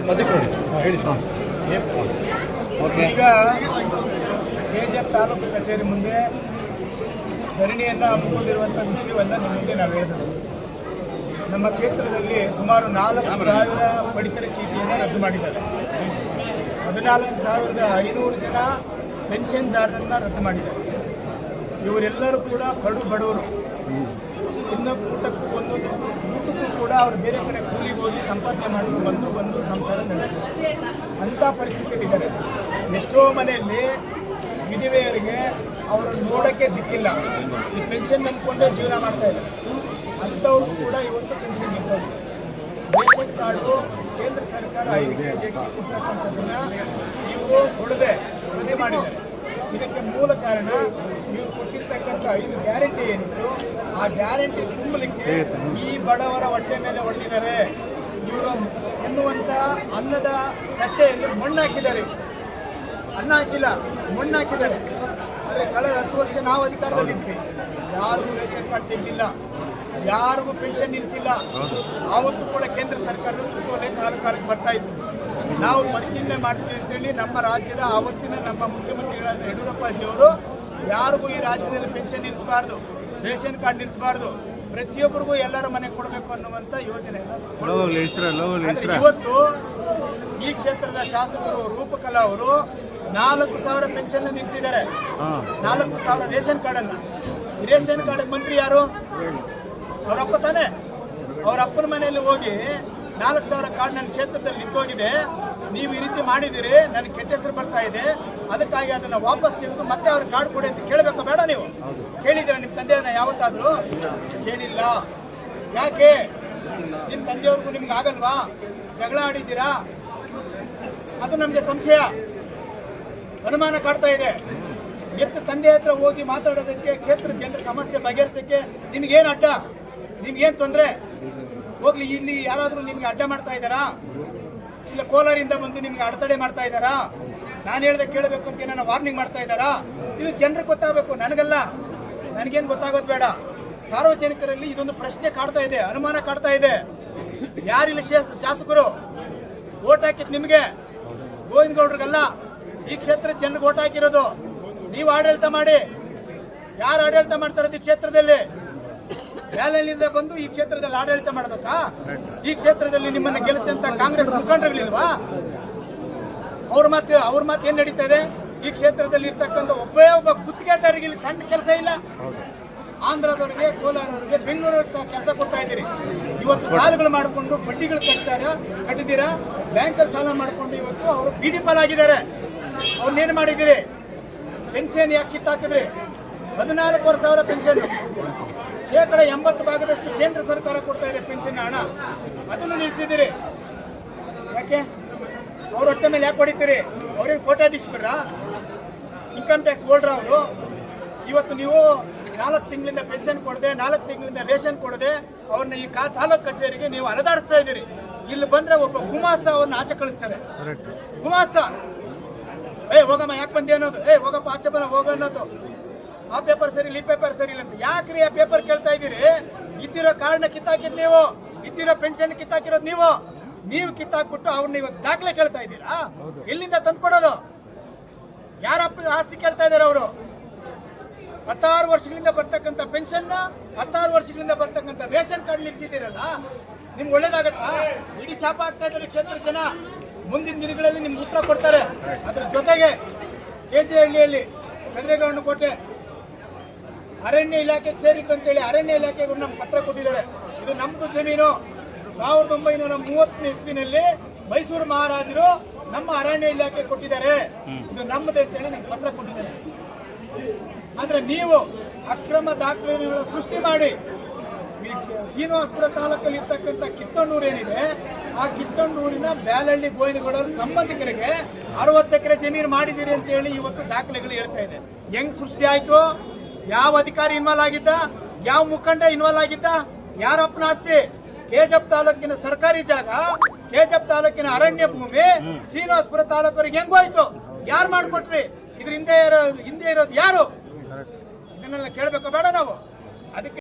ಈಗ ಕೆಜಿಎಫ್ ತಾಲೂಕು ಕಚೇರಿ ಮುಂದೆ ಧರಣಿಯನ್ನು ಹಮ್ಮಿಕೊಂಡಿರುವಂಥ ವಿಷಯವನ್ನು ನಿಮ್ಮ ಮುಂದೆ ನಾವು ಹೇಳಿದೆವು. ನಮ್ಮ ಕ್ಷೇತ್ರದಲ್ಲಿ ಸುಮಾರು 4,000 ಪಡಿತರ ಚೀಟಿಯನ್ನು ರದ್ದು ಮಾಡಿದ್ದಾರೆ. 14,500 ಜನ ಪೆನ್ಷನ್ದಾರರನ್ನು ರದ್ದು ಮಾಡಿದ್ದಾರೆ. ಇವರೆಲ್ಲರೂ ಕೂಡ ಬಡವರು. ಇನ್ನು ಊಟಕ್ಕೂ ಕೂಡ ಅವರು ಬೇರೆ ಕಡೆ ಕೂಲಿಗೆ ಹೋಗಿ ಸಂಪಾದನೆ ಮಾಡ್ಕೊಂಡು ಬಂದು ಸಂಸಾರ ನಡೆಸ್ತಾರೆ. ಅಂಥ ಪರಿಸ್ಥಿತಿಗಳಿದ್ದಾರೆ. ಎಷ್ಟೋ ಮನೆಯಲ್ಲಿ ವಿಧವೆಯರಿಗೆ ಅವರನ್ನು ನೋಡೋಕ್ಕೆ ದಿಕ್ಕಿಲ್ಲ. ಈ ಪೆನ್ಷನ್ ನಂಬಿಕೊಂಡೇ ಜೀವನ ಮಾಡ್ತಾ ಇದ್ದಾರೆ. ಅಂಥವ್ರು ಕೂಡ ಇವತ್ತು ಪೆನ್ಷನ್ ನಿಂತೋಗಿದೆ. ರೇಷನ್ ಕಾರ್ಡು ಕೇಂದ್ರ ಸರ್ಕಾರ 5 ಕೆಜಿ ಕೊಡ್ತಕ್ಕಂಥದ್ದನ್ನು ಇವರು ಕೊಡದೆ ರದ್ದು ಮಾಡಿದ್ದಾರೆ. ಇದಕ್ಕೆ ಮೂಲ ಕಾರಣ ಇವರು ಕೊಟ್ಟಿರ್ತಕ್ಕಂಥ 5 ಗ್ಯಾರಂಟಿ ಏನಿತ್ತು ಆ ಗ್ಯಾರಂಟಿ ತುಂಬಲಿಕ್ಕೆ ಈ ಬಡವರ ಹೊಟ್ಟೆ ಮೇಲೆ ಹೊಡೆದಿದ್ದಾರೆ. ಇವರು ಎನ್ನುವಂಥ ಅನ್ನದ ತಟ್ಟೆಯಲ್ಲಿ ಮಣ್ಣು ಹಾಕಿದ್ದಾರೆ. ಅನ್ನ ಹಾಕಿಲ್ಲ, ಮಣ್ಣು ಹಾಕಿದ್ದಾರೆ. ಆದರೆ ಕಳೆದ 10 ವರ್ಷ ನಾವು ಅಧಿಕಾರದಲ್ಲಿದ್ವಿ. ಯಾರಿಗೂ ರೇಷನ್ ಕಾರ್ಡ್ ತೆಗೆದಿಲ್ಲ, ಯಾರಿಗೂ ಪೆನ್ಷನ್ ನಿಲ್ಲಿಸಿಲ್ಲ. ಆವತ್ತು ಕೂಡ ಕೇಂದ್ರ ಸರ್ಕಾರದ ಸುತ್ತೋಲೆ ಕಾಲಕ್ಕೆ ಬರ್ತಾ ಇತ್ತು. ನಾವು ಪರಿಶೀಲನೆ ಮಾಡ್ತೀವಿ ಅಂತೇಳಿ ನಮ್ಮ ರಾಜ್ಯದ ಆವತ್ತಿನ ನಮ್ಮ ಮುಖ್ಯಮಂತ್ರಿಗಳಾದ ಯಡಿಯೂರಪ್ಪಾಜಿಯವರು ಯಾರಿಗೂ ಈ ರಾಜ್ಯದಲ್ಲಿ ಪೆನ್ಷನ್ ನಿಲ್ಲಿಸಬಾರ್ದು, ರೇಷನ್ ಕಾರ್ಡ್ ನಿಲ್ಲಿಸಬಾರ್ದು, ಪ್ರತಿಯೊಬ್ಬರಿಗೂ ಎಲ್ಲರ ಮನೆ ಕೊಡಬೇಕು ಅನ್ನುವಂಥ ಯೋಜನೆ. ಇವತ್ತು ಈ ಕ್ಷೇತ್ರದ ಶಾಸಕರು ರೂಪಕಲಾ ಅವರು 4,000 ಪೆನ್ಷನ್ ನಿಲ್ಲಿಸಿದ್ದಾರೆ. 4,000 ರೇಷನ್ ಕಾರ್ಡ್ ಅನ್ನ. ಈ ರೇಷನ್ ಕಾರ್ಡ್ ಮಂತ್ರಿ ಯಾರು? ಅವರಪ್ಪ ತಾನೆ. ಅವರಪ್ಪನ ಮನೆಯಲ್ಲಿ ಹೋಗಿ 4,000 ಕಾರ್ಡ್ ನನ್ನ ಕ್ಷೇತ್ರದಲ್ಲಿ ನಿಂತೋಗಿದೆ, ನೀವು ಈ ರೀತಿ ಮಾಡಿದಿರಿ, ನನಗೆ ಕೆಟ್ಟ ಹೆಸರು ಬರ್ತಾ ಇದೆ, ಅದಕ್ಕಾಗಿ ಅದನ್ನ ವಾಪಸ್ ತೆಗೆದು ಮತ್ತೆ ಅವ್ರ ಕಾರ್ಡ್ ಕೊಡಿ ಅಂತ ಕೇಳಬೇಕು ಬೇಡ? ನೀವು ಕೇಳಿದ್ದೀರಾ ನಿಮ್ಮ ತಂದೆಯನ್ನ ಯಾವತ್ತಾದ್ರೂ? ಕೇಳಿಲ್ಲ. ಯಾಕೆ? ನಿಮ್ಮ ತಂದೆಯವ್ರಿಗೂ ನಿಮ್ಗೆ ಆಗಲ್ವಾ? ಜಗಳ ಆಡಿದ್ದೀರಾ? ಅದು ನಮಗೆ ಸಂಶಯ, ಅನುಮಾನ ಕಾಡ್ತಾ ಇದೆ. ಎತ್ತು ತಂದೆ ಹತ್ರ ಹೋಗಿ ಮಾತಾಡೋದಕ್ಕೆ, ಕ್ಷೇತ್ರ ಜನರ ಸಮಸ್ಯೆ ಬಗೆಹರಿಸಕ್ಕೆ ನಿಮ್ಗೇನು ಅಡ್ಡ? ನಿಮ್ಗೇನು ತೊಂದರೆ? ಹೋಗ್ಲಿ, ಇಲ್ಲಿ ಯಾರಾದರೂ ನಿಮ್ಗೆ ಅಡ್ಡ ಮಾಡ್ತಾ ಇದ್ದಾರಾ? ಇಲ್ಲ ಕೋಲಾರಿಂದ ಬಂದು ನಿಮ್ಗೆ ಅಡೆತಡೆ ಮಾಡ್ತಾ ಇದ್ದಾರಾ? ನಾನು ಹೇಳ್ದೆ ಕೇಳಬೇಕು ಅಂತ ನನ್ನ ವಾರ್ನಿಂಗ್ ಮಾಡ್ತಾ ಇದ್ದಾರಾ? ಇದು ಜನರಿಗೆ ಗೊತ್ತಾಗಬೇಕು, ನನಗಲ್ಲ. ನನಗೇನು ಗೊತ್ತಾಗೋದು ಬೇಡ. ಸಾರ್ವಜನಿಕರಲ್ಲಿ ಇದೊಂದು ಪ್ರಶ್ನೆ ಕಾಡ್ತಾ ಇದೆ, ಅನುಮಾನ ಕಾಡ್ತಾ ಇದೆ. ಯಾರಿಲ್ಲ ಶಾಸಕರು? ಓಟ್ ಹಾಕಿದ್ ನಿಮಗೆ, ಗೋವಿಂದಗೌಡ್ರಿಗಲ್ಲ. ಈ ಕ್ಷೇತ್ರ ಜನರಿಗೆ ಓಟ್ ಹಾಕಿರೋದು. ನೀವು ಆಡಳಿತ ಮಾಡಿ. ಯಾರು ಆಡಳಿತ ಮಾಡ್ತಾರದು ಈ ಕ್ಷೇತ್ರದಲ್ಲಿ? ಬ್ಯಾಲೆಯಿಂದ ಬಂದು ಈ ಕ್ಷೇತ್ರದಲ್ಲಿ ಆಡಳಿತ ಮಾಡಬೇಕಾ? ಈ ಕ್ಷೇತ್ರದಲ್ಲಿ ನಿಮ್ಮನ್ನ ಗೆಲ್ಲಿಸಿದಂತ ಕಾಂಗ್ರೆಸ್ ಮುಖಂಡರುಗಳಿಲ್ವಾ? ಅವ್ರ ಮಾತು ಏನ್ ನಡೀತಾ ಇದೆ? ಈ ಕ್ಷೇತ್ರದಲ್ಲಿ ಇರ್ತಕ್ಕಂಥ ಒಬ್ಬ ಗುತ್ತಿಗೆದಾರರಿಗೆ ಇಲ್ಲಿ ಸಣ್ಣ ಕೆಲಸ ಇಲ್ಲ. ಆಂಧ್ರದವ್ರಿಗೆ, ಕೋಲಾರವ್ರಿಗೆ, ಬೆಂಗಳೂರಿಗೆ ಕೆಲಸ ಕೊಡ್ತಾ ಇದ್ದೀರಿ. ಇವತ್ತು ಸಾಲಗಳು ಮಾಡಿಕೊಂಡು ಬಡ್ಡಿಗಳು ಕಟ್ಟಿದ್ದೀರಾ. ಬ್ಯಾಂಕಲ್ಲಿ ಸಾಲ ಮಾಡಿಕೊಂಡು ಇವತ್ತು ಅವರು ಬೀದಿ ಪಾಲಾಗಿದ್ದಾರೆ. ಅವ್ರನ್ನೇನು ಮಾಡಿದ್ದೀರಿ? ಪೆನ್ಷನ್ ಯಾಕೆ ಕಿತ್ತಾಕಿದ್ರಿ? 14,000 ಪೆನ್ಷನ್, 80% ಕೇಂದ್ರ ಸರ್ಕಾರ ಕೊಡ್ತಾ ಇದೆ ಪೆನ್ಷನ್ ಹಣ. ಅದನ್ನು ನಿಲ್ಲಿಸಿದಿರಿ. ಯಾಕೆ? ಅವ್ರ ಹೊಟ್ಟೆ ಮೇಲೆ ಯಾಕೆ ಹೊಡಿತೀರಿ? ಅವ್ರೇನು ಕೋಟ್ಯಾಧೀಶರ? ಇನ್ಕಮ್ ಟ್ಯಾಕ್ಸ್ ಹೋಲ್ಡ್ರ ಅವರು? ಇವತ್ತು ನೀವು 4 ತಿಂಗಳಿಂದ ಪೆನ್ಷನ್ ಕೊಡದೆ, 4 ತಿಂಗಳಿಂದ ರೇಷನ್ ಕೊಡದೆ ಅವ್ರನ್ನ ಈ ತಾಲೂಕು ಕಚೇರಿಗೆ ನೀವು ಅಲದಾಡಿಸ್ತಾ ಇದ್ದೀರಿ. ಇಲ್ಲಿ ಬಂದ್ರೆ ಒಬ್ಬ ಗುಮಾಸ್ತ ಅವ್ರನ್ನ ಆಚೆ ಕಳಿಸ್ತಾರೆ. ಗುಮಾಸ್ತ, ಹೋಗಮ್ಮ ಯಾಕೆ ಬಂದೆ ಅನ್ನೋದು, ಹೋಗಪ್ಪ ಆಚೆ ಬನ್ನ ಹೋಗೋ ಅನ್ನೋದು. ಆ ಪೇಪರ್ ಸರಿ ಇಲ್ಲ, ಈ ಪೇಪರ್ ಸರಿ ಇಲ್ಲ ಅಂತ ಯಾಕ್ರಿ ಆ ಪೇಪರ್ ಕೇಳ್ತಾ ಇದ್ದೀರಿ? ಇದ್ದಿರೋ ಕಾರ್ಡ್ನ ಕಿತ್ತಾಕಿದ್ ನೀವು, ಇದ್ದಿರೋ ಪೆನ್ಷನ್ ಕಿತ್ತಾಕಿರೋದು ನೀವು ಕಿತ್ತಾಕ್ಬಿಟ್ಟು ಅವ್ರನ್ನ ಇವತ್ತು ದಾಖಲೆ ಕೇಳ್ತಾ ಇದ್ದೀರಾ? ಎಲ್ಲಿಂದ ತಂದ್ಕೊಡೋದು? ಯಾರ ಆಸ್ತಿ ಕೇಳ್ತಾ ಇದಾರೆ ಅವರು? 16 ವರ್ಷಗಳಿಂದ ಬರ್ತಕ್ಕಂಥ ಪೆನ್ಷನ್, 16 ವರ್ಷಗಳಿಂದ ಬರ್ತಕ್ಕಂಥ ರೇಷನ್ ಕಾರ್ಡ್ ನಿಲ್ಲಿಸಿದ್ದೀರಲ್ಲ, ನಿಮ್ಗೆ ಒಳ್ಳೇದಾಗತ್ತಾ? ಇಡೀ ಶಾಪ ಆಗ್ತಾ ಇದ್ದಾರೆ ಕ್ಷೇತ್ರ ಜನ. ಮುಂದಿನ ದಿನಗಳಲ್ಲಿ ನಿಮ್ಗೆ ಉತ್ತರ ಕೊಡ್ತಾರೆ. ಅದ್ರ ಜೊತೆಗೆ ಕೆಜೆಹಳ್ಳಿಯಲ್ಲಿ ಕದ್ರೇಗೌಡ ಕೋಟೆ ಅರಣ್ಯ ಇಲಾಖೆಗೆ ಸೇರಿತ್ತು ಅಂತೇಳಿ ಅರಣ್ಯ ಇಲಾಖೆಗೆ ನಮ್ಗೆ ಪತ್ರ ಕೊಟ್ಟಿದ್ದಾರೆ. ಇದು ನಮ್ದು ಜಮೀನು. 1930 ಇಸ್ವಿನಲ್ಲಿ ಮೈಸೂರು ಮಹಾರಾಜರು ನಮ್ಮ ಅರಣ್ಯ ಇಲಾಖೆ ಕೊಟ್ಟಿದ್ದಾರೆ. ಇದು ನಮ್ಮದೇ ಅಂತೇಳಿ ನಮ್ಗೆ ಪತ್ರ ಕೊಟ್ಟಿದ್ದಾರೆ. ಆದ್ರೆ ನೀವು ಅಕ್ರಮ ದಾಖಲೆಗಳನ್ನು ಸೃಷ್ಟಿ ಮಾಡಿ ಶ್ರೀನಿವಾಸಪುರ ತಾಲೂಕಲ್ಲಿ ಇರ್ತಕ್ಕಂಥ ಕಿತ್ತಣ್ಣೂರು ಏನಿದೆ, ಆ ಕಿತ್ತಣ್ಣೂರಿನ ಬ್ಯಾಲಹಳ್ಳಿ ಗೋವಿಂದಗೌಡರ ಸಂಬಂಧಿಕರಿಗೆ 60 ಎಕರೆ ಜಮೀನು ಮಾಡಿದ್ದೀರಿ ಅಂತ ಹೇಳಿ ಇವತ್ತು ದಾಖಲೆಗಳು ಹೇಳ್ತಾ ಇದೆ. ಹೆಂಗ್ ಸೃಷ್ಟಿ ಆಯ್ತು? ಯಾವ ಅಧಿಕಾರಿ ಇನ್ವಾಲ್ವ್ ಆಗಿದ್ದ? ಯಾವ ಮುಖಂಡ ಇನ್ವಾಲ್ವ್ ಆಗಿದ್ದ? ಯಾರಪ್ಪನ ಆಸ್ತಿ? ಕೆಜೆಪ್ ತಾಲೂಕಿನ ಸರ್ಕಾರಿ ಜಾಗ, ಕೆಜೆಪ್ ತಾಲೂಕಿನ ಅರಣ್ಯ ಭೂಮಿ ಶ್ರೀನಿವಾಸಪುರ ತಾಲೂಕರಿಗೆ ಹೆಂಗೋಯ್ತು? ಯಾರು ಮಾಡ್ಕೊಟ್ರಿ? ಇದ್ರ ಹಿಂದೆ ಇರೋದು ಯಾರು? ಇದನ್ನೆಲ್ಲ ಕೇಳಬೇಕು ಬೇಡ ನಾವು? ಅದಕ್ಕೆ